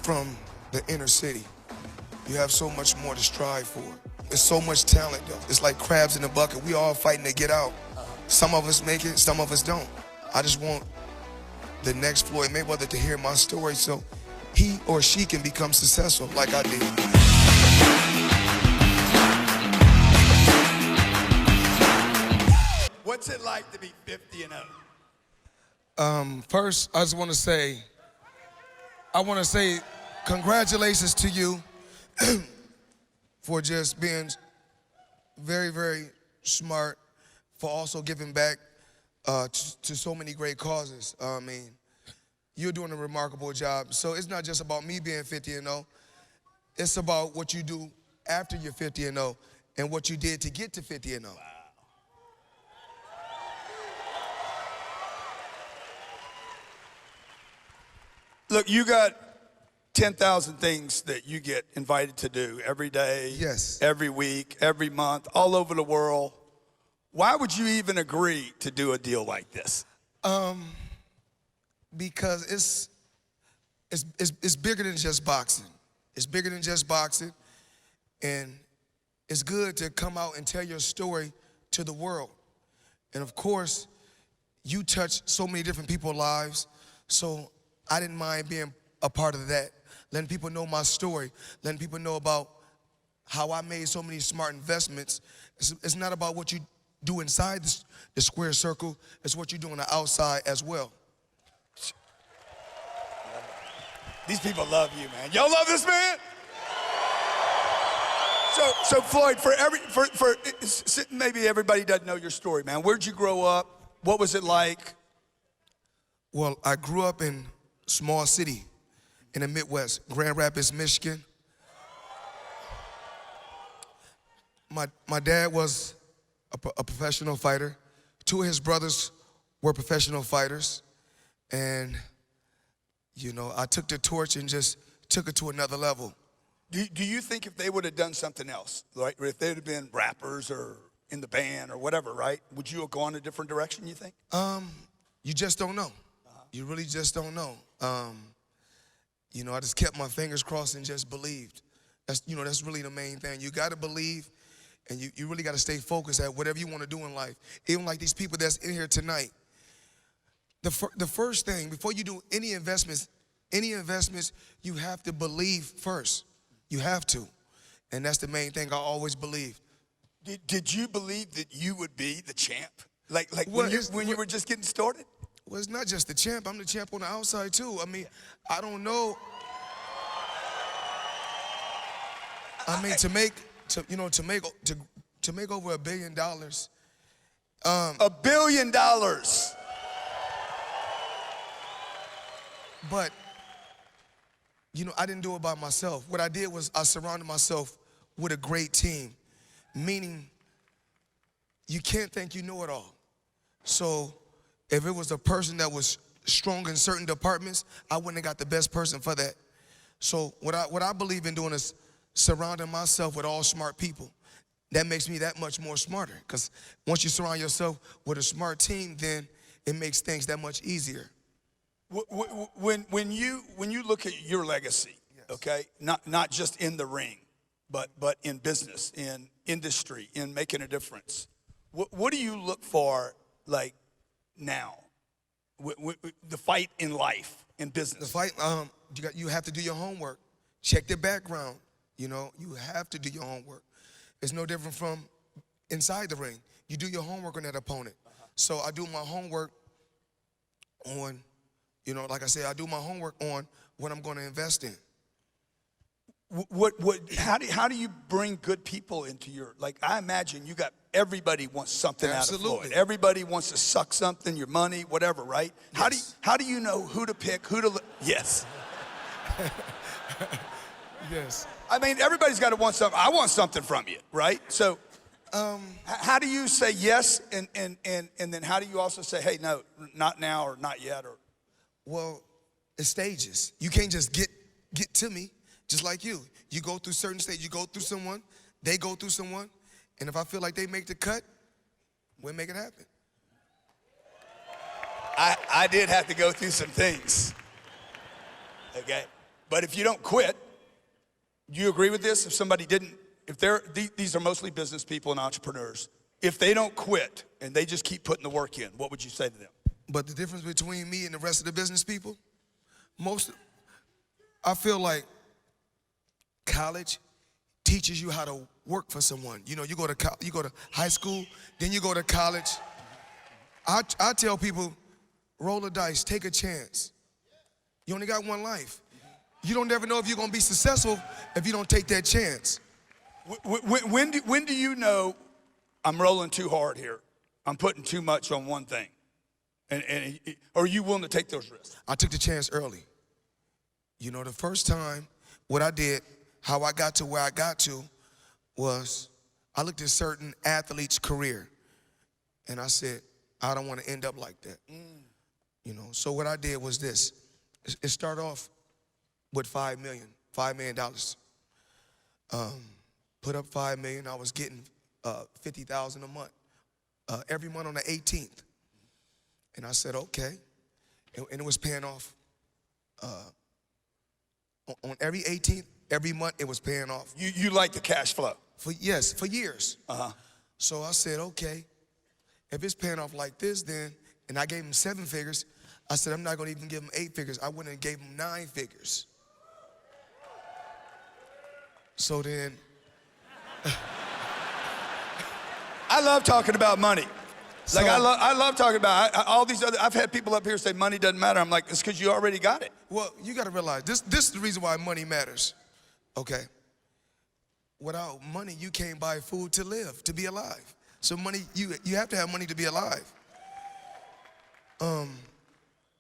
from the inner city. You have so much more to strive for. There's so much talent, though. It's like crabs in a bucket. We all fighting to get out. Some of us make it, some of us don't. I just want the next Floyd Mayweather to hear my story so he or she can become successful like I did. What's it like to be 50 and 0? First, I just want to say, congratulations to you for just being very, very smart, for also giving back to so many great causes. I mean, you're doing a remarkable job. So it's not just about me being 50 and 0. It's about what you do after you're 50 and 0 and what you did to get to 50 and 0. Wow. Look, you got 10,000 things that you get invited to do every day, yes, every week, every month, all over the world. Why would you even agree to do a deal like this? Because it's bigger than just boxing. It's bigger than just boxing, and it's good to come out and tell your story to the world. And of course, you touch so many different people's lives, so I didn't mind being a part of that, letting people know my story, letting people know about how I made so many smart investments. It's not about what you do inside the square circle, it's what you do on the outside as well. These people love you, man. Y'all love this man? So Floyd, maybe everybody doesn't know your story, man. Where'd you grow up? What was it like? Well, I grew up in a small city in the Midwest, Grand Rapids, Michigan. My dad was a professional fighter. Two of his brothers were professional fighters. And, you know, I took the torch and just took it to another level. Do you think if they would have done something else, like if they would have been rappers or in the band or whatever, right, would you have gone a different direction, you think? You just don't know. You really just don't know. You know, I just kept my fingers crossed and just believed. That's really the main thing. You got to believe, and you really got to stay focused at whatever you want to do in life. Even like these people that's in here tonight. The first thing, before you do any investments, you have to believe first. You have to. And that's the main thing I always believed. Did you believe that you would be the champ? Like when you were just getting started? Well, it's not just the champ. I'm the champ on the outside, too. I mean, I don't know. I mean, to make over $1 billion. $1 billion. But, you know, I didn't do it by myself. What I did was I surrounded myself with a great team, meaning you can't think you know it all. So if it was a person that was strong in certain departments, I wouldn't have got the best person for that. So what I believe in doing is surrounding myself with all smart people. That makes me that much more smarter, because once you surround yourself with a smart team, then it makes things that much easier. When you look at your legacy, yes, okay, not just in the ring, but in business, in industry, in making a difference, what do you look for, like, now, the fight in life, in business? The fight, you have to do your homework. Check the background. You know, you have to do your homework. It's no different from inside the ring. You do your homework on that opponent. So I do my homework on, you know, like I said, I do my homework on what I'm going to invest in. How do you bring good people into your, like, I imagine everybody wants something Absolutely. Out of Floyd. Everybody wants to suck something, your money, whatever, right? Yes. How do you know who to pick, yes. Yes. I mean, everybody's got to want something. I want something from you, right? So how do you say yes, and then how do you also say, hey, no, not now or not yet? Or well, it's stages. You can't just get to me. Just like you go through certain stages. You go through someone, they go through someone, and if I feel like they make the cut, we'll make it happen. I did have to go through some things, okay? But if you don't quit, do you agree with this? If somebody didn't, these are mostly business people and entrepreneurs. If they don't quit and they just keep putting the work in, what would you say to them? But the difference between me and the rest of the business people, I feel like college teaches you how to work for someone. You know, you go to high school, then you go to college. I tell people, roll the dice, take a chance. You only got one life. You don't ever know if you're gonna be successful if you don't take that chance. When do you know I'm rolling too hard here? I'm putting too much on one thing. And are you willing to take those risks? I took the chance early. You know, the first time, what I did, how I got to where I got to was I looked at certain athletes' career and I said, I don't want to end up like that. You know, so what I did was this. It started off with $5 million. Put up $5 million. I was getting $50,000 a month, every month on the 18th. And I said, okay. And it was paying off. On every 18th, every month, it was paying off. You like the cash flow? For years. So I said, okay, if it's paying off like this, then, and I gave him 7 figures, I said, I'm not gonna even give him 8 figures. I went and gave him 9 figures. So then. I love talking about money. So, Like I love talking about all these other, I've had people up here say money doesn't matter. I'm like, it's because you already got it. Well, you gotta realize, this is the reason why money matters, okay? Without money, you can't buy food to live, to be alive. So money, you have to have money to be alive.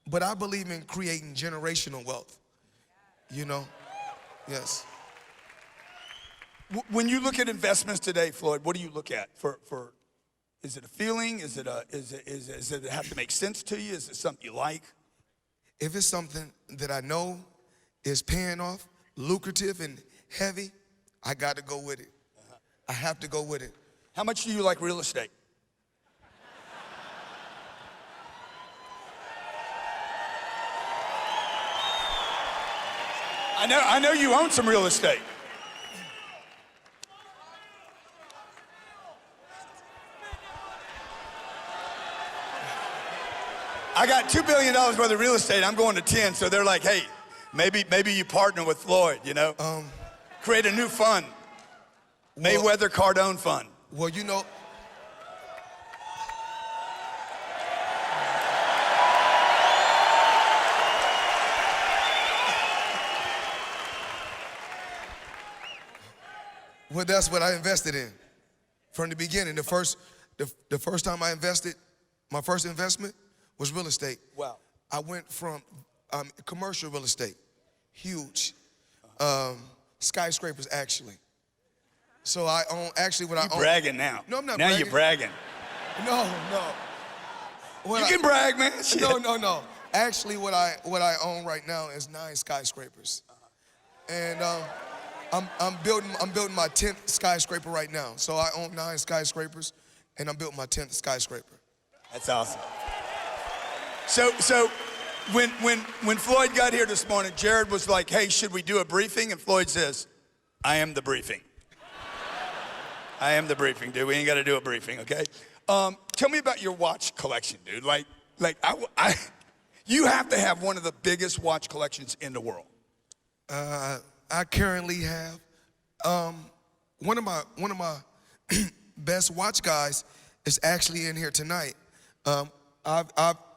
But I believe in creating generational wealth, you know? Yes. When you look at investments today, Floyd, what do you look at for is it a feeling? Is it have to make sense to you? Is it something you like? If it's something that I know is paying off, lucrative and heavy, I got to go with it. I have to go with it. How much do you like real estate? I know you own some real estate. I got $2 billion worth of real estate. I'm going to 10, so they're like, hey, maybe you partner with Floyd, you know? Create a new fund. Mayweather Cardone fund. Well, you know, well, that's what I invested in from the beginning. The first time I invested, my first investment was real estate. Wow. I went from commercial real estate, huge, skyscrapers actually. So I own, actually what I own. You're bragging now. No, I'm not now bragging. You're bragging. No. You can brag, man. Shit. No. Actually, what I own right now is 9 skyscrapers, and I'm building my 10th skyscraper right now. So I own 9 skyscrapers, and I'm building my 10th skyscraper. That's awesome. So when Floyd got here this morning, Jared was like, "Hey, should we do a briefing?" And Floyd says, "I am the briefing. I am the briefing, dude. We ain't got to do a briefing, okay?" Tell me about your watch collection, dude. Like you have to have one of the biggest watch collections in the world. I currently have one of my best watch guys is actually in here tonight.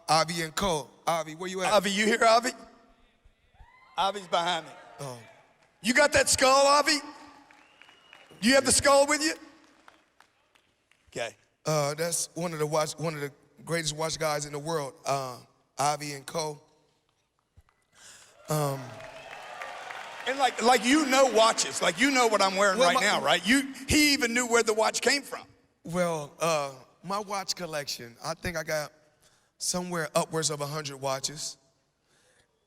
Avi and Co. Avi, where you at? Avi, you here, Avi? Avi's behind me. Oh. You got that skull, Avi? Do you have the skull with you? Okay. That's one of the greatest watch guys in the world. Avi and Co. And like you know watches, like you know what I'm wearing right now, right? He even knew where the watch came from. Well, my watch collection, I think I got somewhere upwards of 100 watches.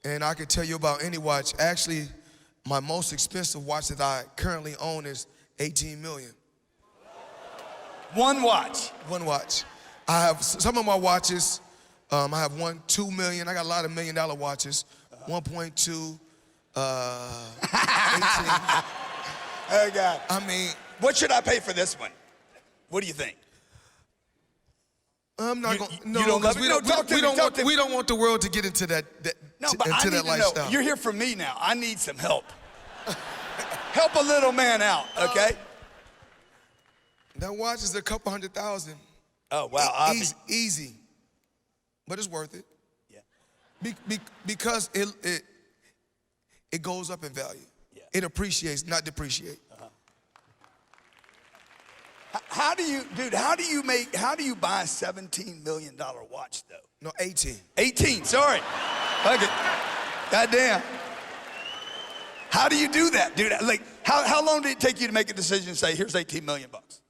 And I could tell you about any watch. Actually, my most expensive watch that I currently own is 18 million. One watch? One watch. I have some of my watches, I have one, 2 million. I got a lot of $1 million watches, 1.2, 18. Oh, God. I mean, What should I pay for this one? What do you think? I'm not going. No, you don't love 'cause it? No, talk to me, talk to me. we don't want the world to get into that No, but I into need that to lifestyle. know. You're here for me now. I need some help. Help a little man out, okay? That watch is a couple $100,000. Oh, wow. Easy, but it's worth it. Yeah. Because it goes up in value. Yeah. It appreciates, not depreciate. How do you buy a $17 million watch, though? No, 18. 18, sorry. Fuck it. Goddamn. How do you do that, dude? Like, how long did it take you to make a decision and say, here's 18 million bucks?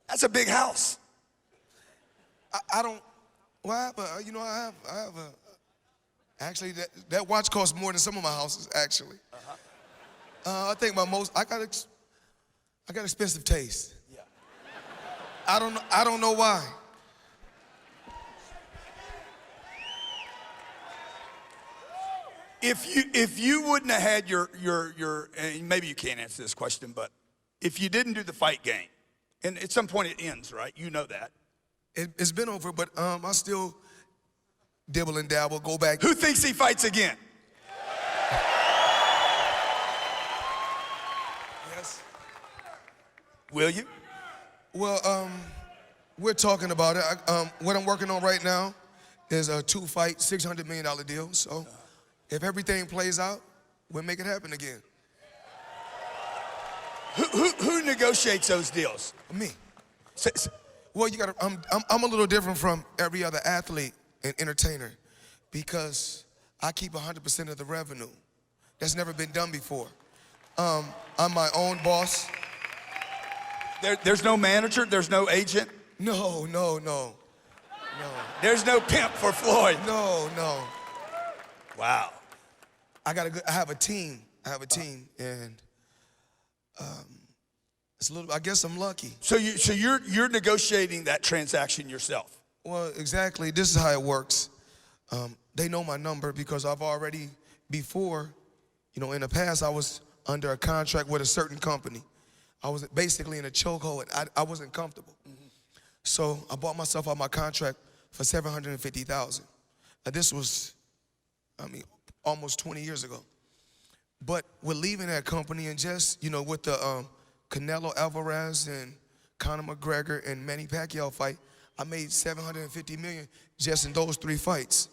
That's a big house. I don't. Well, you know, I have a. Actually, that watch costs more than some of my houses. Actually, I think I got expensive taste. Yeah. I don't know why. If you wouldn't have had your and maybe you can't answer this question, but if you didn't do the fight game, and at some point it ends, right? You know that. It's been over, but I still dibble and dabble, go back. Who thinks he fights again? Yes. Will you? Well, we're talking about it. What I'm working on right now is a 2-fight, $600 million deal. So if everything plays out, we'll make it happen again. Who negotiates those deals? Me. So, Well, you gotta. I'm a little different from every other athlete and entertainer because I keep 100% of the revenue. That's never been done before. I'm my own boss. there's no manager, there's no agent, No. there's no pimp for Floyd. No. Wow. I have a team. And it's a little. I guess I'm lucky. So you're negotiating that transaction yourself. Well, exactly. This is how it works. They know my number because I've already before, in the past I was under a contract with a certain company. I was basically in a chokehold and I wasn't comfortable. Mm-hmm. So I bought myself out my contract for $750,000. Now this was, almost 20 years ago. But with leaving that company and just, with the Canelo Alvarez and Conor McGregor and Manny Pacquiao fight, I made $750 million just in those 3 fights.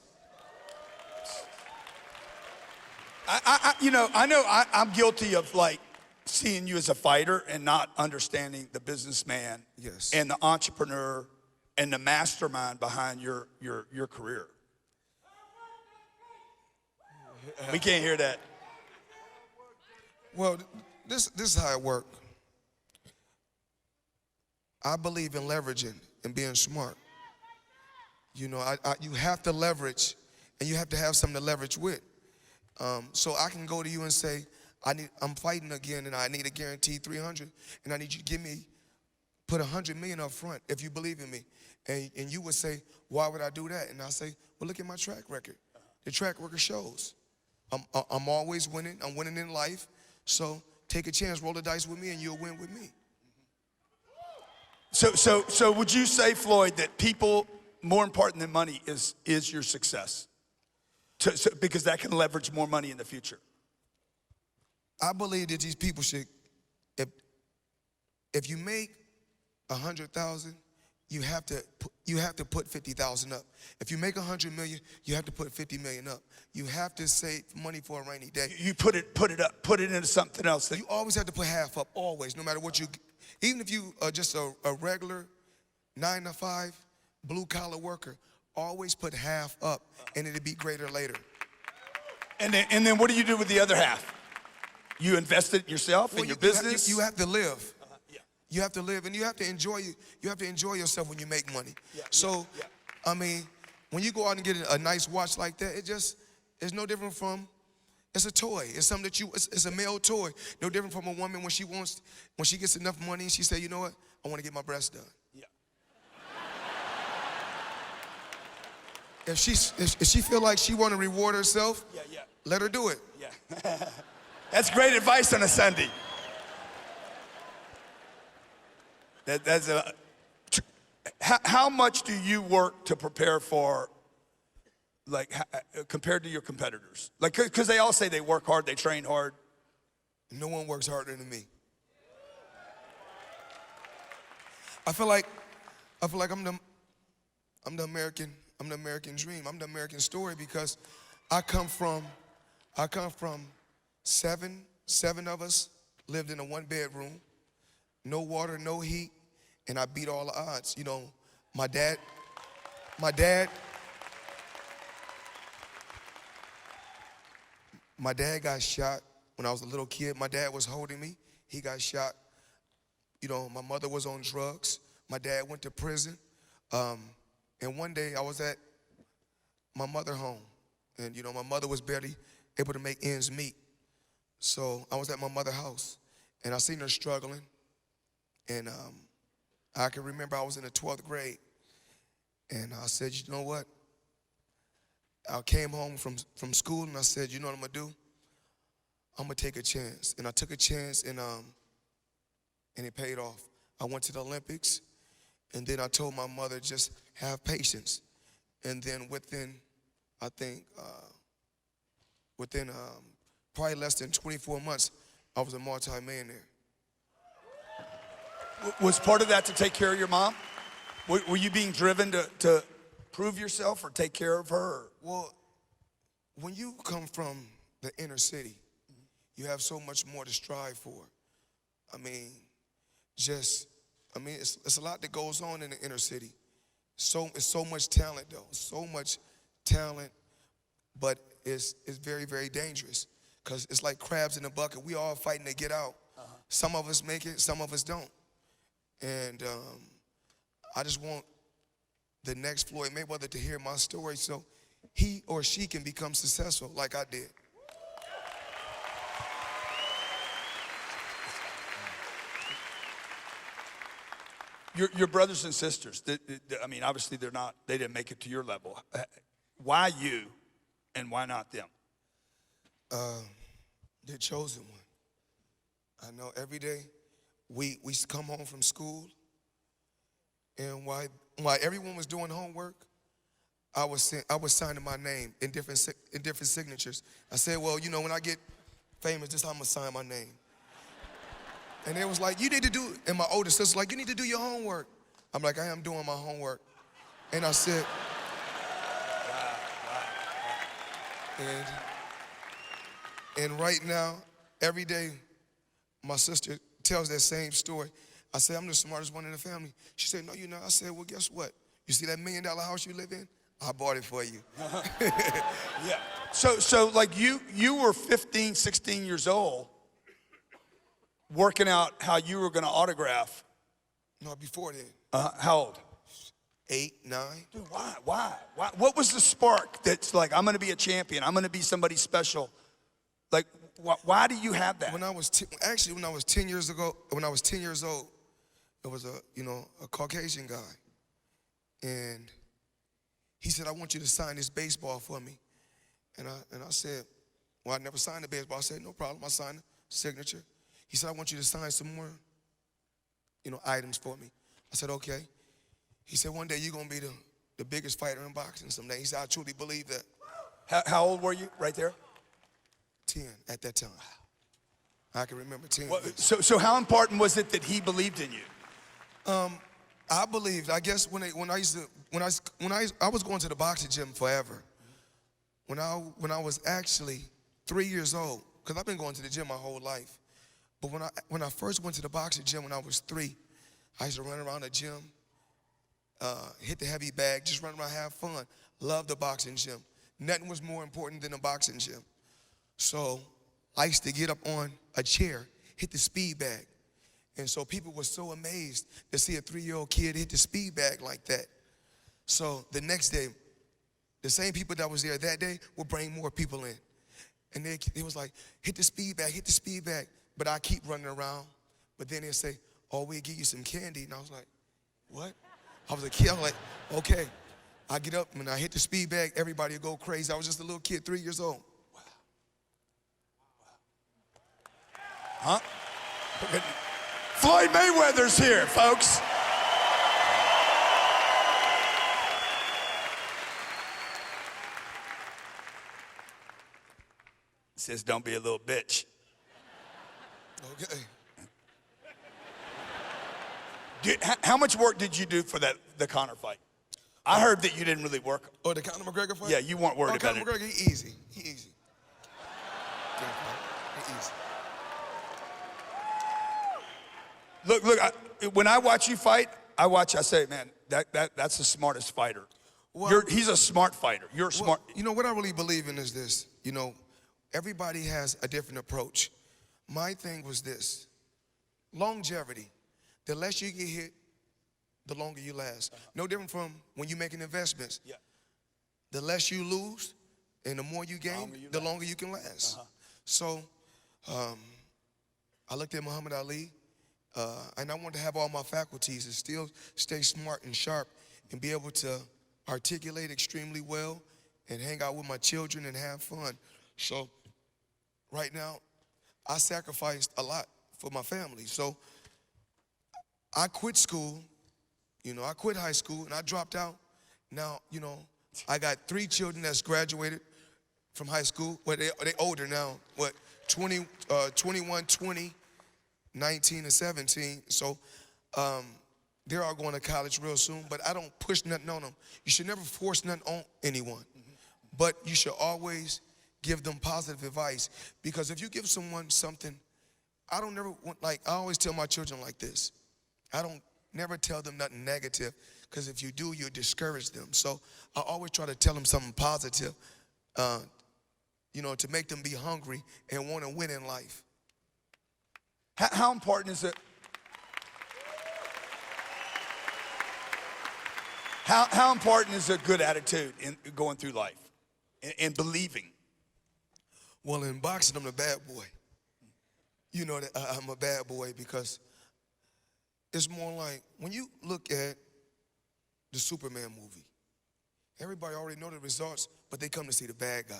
I know I'm guilty of like seeing you as a fighter and not understanding the businessman Yes. and the entrepreneur and the mastermind behind your career. We can't hear that. Well, this is how it works. I believe in leveraging and being smart. You have to leverage, and you have to have something to leverage with. So I can go to you and say, I'm fighting again, and I need a guaranteed 300, and I need you to put $100 million up front if you believe in me. And you would say, why would I do that? And I say, well, look at my track record. The track record shows. I'm always winning. I'm winning in life. So take a chance, roll the dice with me, and you'll win with me. So would you say, Floyd, that people more important than money is your success? Because that can leverage more money in the future. I believe that these people should, if you make 100,000, you have to put 50,000 up. If you make 100 million, you have to put 50 million up. You have to save money for a rainy day. You put it up, put it into something else. You always have to put half up, always, no matter what you, even if you are just a regular 9-to-5 blue collar worker, always put half up and it'll be greater later. And then what do you do with the other half? You invest it in yourself, in your business? You have to live. Yeah. You have to live, and you have to enjoy yourself when you make money. Yeah, So, yeah. When you go out and get a nice watch like that, it's no different from, it's a toy. It's something that it's a male toy. No different from a woman when she gets enough money and she say, you know what, I want to get my breasts done. Yeah. If she feel like she want to reward herself, Yeah. let her do it. Yeah. That's great advice on a Sunday. How much do you work to prepare for, like, compared to your competitors? Like, because they all say they work hard, they train hard. No one works harder than me. I feel like I'm the American dream. I'm the American story because I come from seven of us lived in a 1-bedroom, no water, no heat, and I beat all the odds. You know, my dad got shot when I was a little kid. My dad was holding me. He got shot. You know, my mother was on drugs. My dad went to prison. And one day I was at my mother's home. And, you know, my mother was barely able to make ends meet. So I was at my mother's house. And I seen her struggling. And I can remember I was in the 12th grade. And I said, you know what? I came home from school and I said, you know what I'm going to do? I'm going to take a chance. And I took a chance and it paid off. I went to the Olympics, and then I told my mother, just have patience. And then within probably less than 24 months, I was a multi-millionaire. Was part of that to take care of your mom? Were you being driven to prove yourself or take care of her? Well, when you come from the inner city, you have so much more to strive for. I mean, it's a lot that goes on in the inner city. It's so much talent, though. So much talent, but it's very, very dangerous because it's like crabs in a bucket. We all fighting to get out. Some of us make it, some of us don't. And I just want the next Floyd Mayweather to hear my story so he or she can become successful like I did. Your brothers and sisters, I mean, obviously they didn't make it to your level. Why you and why not them? The chosen one. I know every day we come home from school, and while everyone was doing homework, I was signing my name in different signatures. I said, well, you know, when I get famous, this time I'm gonna sign my name. And they was like, you need to do, and my older sister's like, you need to do your homework. I'm like, I am doing my homework. And I said, and right now, every day, my sister tells that same story. I say, I'm the smartest one in the family. She said, no, you're not. I said, well, guess what? You see that $1 million house you live in? I bought it for you. Yeah. So like you were 15, 16 years old, working out how you were going to autograph. No, before then. How old? 8, 9. Dude, why? What was the spark that's like, I'm going to be a champion, I'm going to be somebody special? Like, why do you have that? When I was 10 years old, it was a Caucasian guy, and he said, I want you to sign this baseball for me. And I said, well, I never signed a baseball. I said, no problem. I signed a signature. He said, I want you to sign some more, items for me. I said, okay. He said, one day you're going to be the biggest fighter in boxing someday. He said, I truly believe that. How old were you right there? 10 at that time. I can remember 10. Well, so how important was it that he believed in you? I believed. I guess when I was going to the boxing gym forever. When I was actually 3 years old, because I've been going to the gym my whole life. But when I first went to the boxing gym when I was 3, I used to run around the gym, hit the heavy bag, just run around, have fun. Loved the boxing gym. Nothing was more important than the boxing gym. So I used to get up on a chair, hit the speed bag. And so people were so amazed to see a 3-year-old kid hit the speed bag like that. So the next day, the same people that was there that day would bring more people in. And they was like, hit the speed bag. But I keep running around. But then they say, oh, we'll give you some candy. And I was like, what? I was a kid. I was like, okay. I get up and I hit the speed bag, everybody would go crazy. I was just a little kid, 3 years old. Huh? Floyd Mayweather's here, folks. Says, don't be a little bitch. Okay. How much work did you do for the Conor fight? I heard that you didn't really work. Oh, the Conor McGregor fight? Yeah, you weren't worried about Conor it. McGregor, he easy. He easy. He easy. Look, when I watch you fight, I say, man, that's the smartest fighter. Well, He's a smart fighter. You're smart. You know, what I really believe in is this. You know, everybody has a different approach. My thing was this. Longevity. The less you get hit, the longer you last. No different from when you're making investments. Yeah. The less you lose and the more you gain, the longer you can last. So I looked at Muhammad Ali, and I wanted to have all my faculties and still stay smart and sharp and be able to articulate extremely well and hang out with my children and have fun. So right now, I sacrificed a lot for my family. So I quit school, you know, I quit high school and I dropped out. Now, you know, I got 3 children that's graduated from high school. Well, they older now, 21, 20, 19, and 17. So they're all going to college real soon, but I don't push nothing on them. You should never force nothing on anyone, but you should always give them positive advice, because if you give someone something, I always tell my children like this. I don't never tell them nothing negative, because if you do, you discourage them. So I always try to tell them something positive, you know, to make them be hungry and want to win in life. How important is it? How important is a good attitude in going through life and believing? Well, in boxing, I'm the bad boy. You know that I'm a bad boy, because it's more like when you look at the Superman movie, everybody already know the results, but they come to see the bad guy.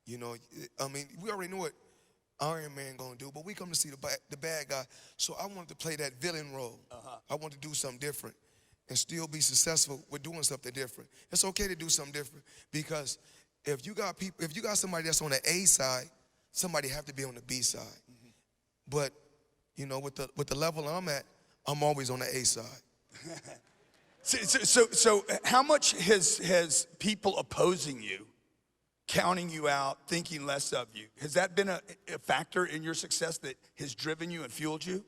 You know, I mean, we already know what Iron Man gonna do, but we come to see the bad guy. So I wanted to play that villain role. I wanted to do something different and still be successful with doing something different. It's okay to do something different, because if you got somebody that's on the A side, somebody have to be on the B side. But you know, with the level I'm at, I'm always on the A side. So how much has people opposing you, counting you out, thinking less of you, has that been a factor in your success that has driven you and fueled you?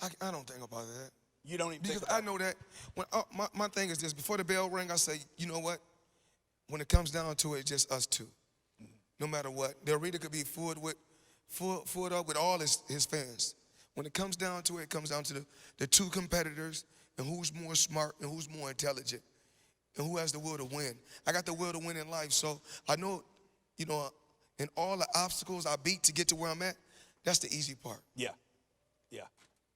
I don't think about that. You don't even because think about I know that when my thing is this: before the bell ring, I say, you know what? When it comes down to it, it's just us two. No matter what, the arena could be full up with all his fans. When it comes down to it, it comes down to the 2 competitors and who's more smart and who's more intelligent and who has the will to win. I got the will to win in life, so I know, you know, in all the obstacles I beat to get to where I'm at, that's the easy part. Yeah.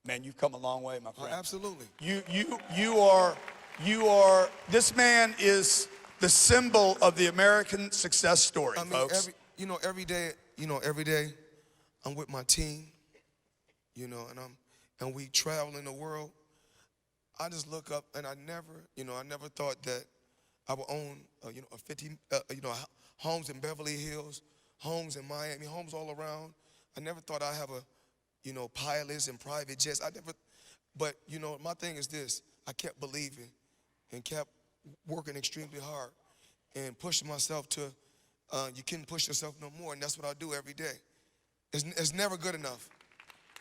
Man, you've come a long way, my friend. Oh, absolutely. You are. This man is the symbol of the American success story, folks. Every day, I'm with my team. You know, and we travel in the world. I just look up, and I never thought that I would own, a 50, homes in Beverly Hills, homes in Miami, homes all around. I never thought I'd have pilots and private jets. But my thing is this: I kept believing, and kept working extremely hard, and pushing myself to. You can't push yourself no more, and that's what I do every day. It's never good enough.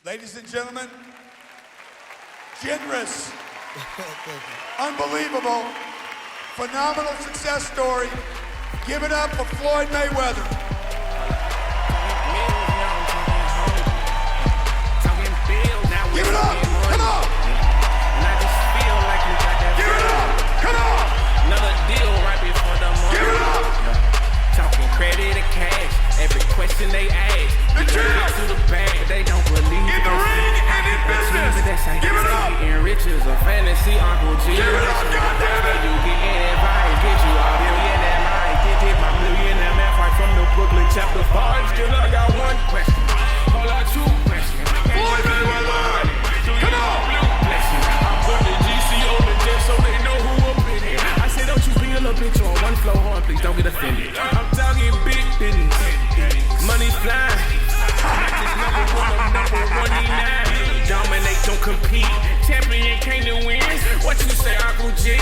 Ladies and gentlemen, generous, unbelievable, phenomenal success story. Give it up for Floyd Mayweather. Give it up, come on. Give it up, come on. Another deal right before the money. Give it up. Talking credit and cash, every question. question they ask. You get to the bag, they don't believe In the ring and in business. Give it up. Getting rich is a fantasy, Uncle G. Give it up, goddammit. You getting advice, get you a millionaire mind. Get my millionaire math right from the Brooklyn chapter 5. Still I got one question. Hold on, two questions. Floyd Mayweather. Come on. I put the GC on the jet so they know who up in it. I say don't you be a little bitch on one floor horn, please don't get offended. I'm talking big business. Money flying. Matches number one, I'm number 1E9. Dominate, don't compete. Champion came to win. What you say, Uncle G?